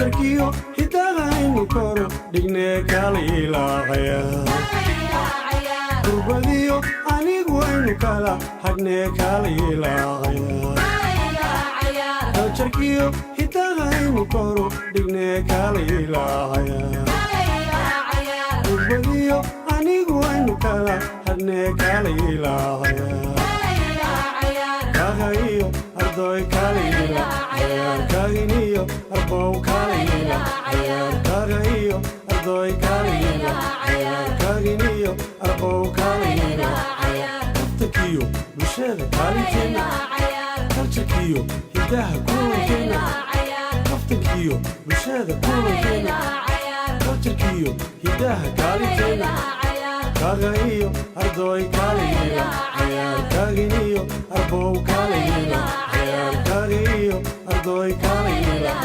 kaltarkiyo hidahaynu koro dhigne kaliilacaya kurbadiyo anigu aynu kala hadhne kaliilacaya kaltarkiyo hidahaynu koro dhigne kaliilacaya kurbadiyo anigu aynu kala hadhne kaliilacaya kagayo ardoy kalila kaginiyo arbow kalila kagayo ardoy kalila kaginiyo arbow kalila kaftakiyo bulshada kaalinteenna kaljarkiyo hidaha kulankeena kaftakiyo bulshada kulankeena kaljarkiyo hidaha kaalinteenna kagayo ardoy kalila kaginiyo arbow kalila kagayo ardoy kalila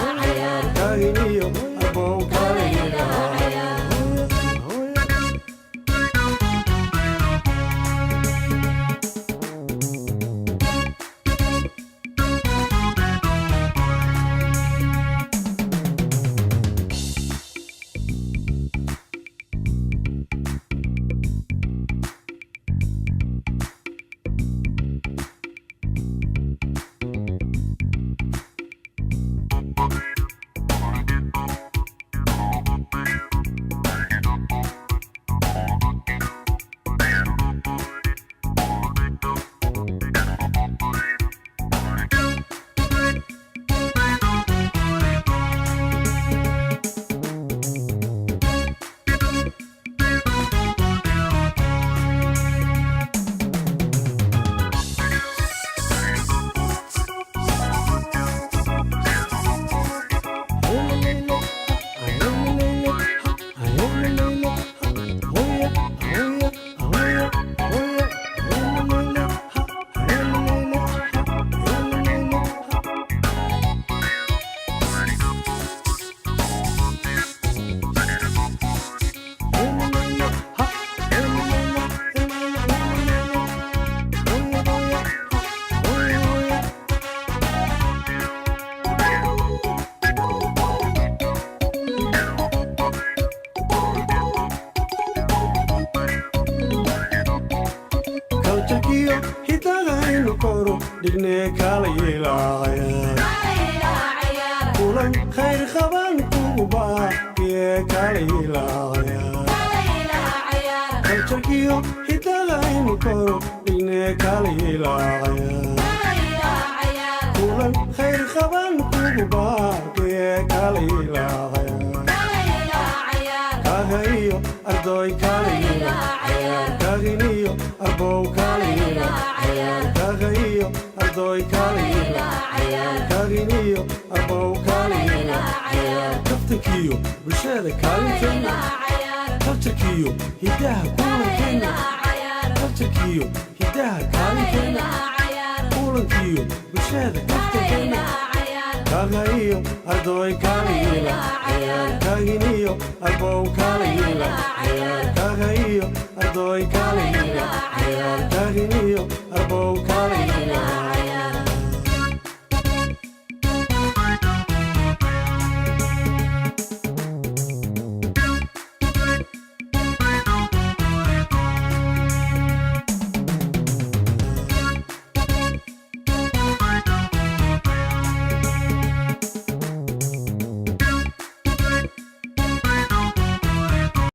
kaginiyo arbow kalila kaljarkiyo hidahaynu koro dhigne kaliilacaya kulan khayr qaban kugu baaqiye kaliilacaya kaljarkiyo hidahaynu koro dhigne kaliilacaya kulan khayr qaban kugu baaqiye kaliilacaya kagayo ardoy kalila kaginiyo arbow kalila kagayo ardoy kalila kaginiyo arbow kalila kaftakiyo bulshada kaalinteenna kaljarkiyo hidaha kulankeena kaljarkiyo hidaha kaalinteenna kulankiyo bulshada kaftakeena kagayo ardoy kalila kaginiyo arbow kalila kagayo ardoy kalila kaginiyo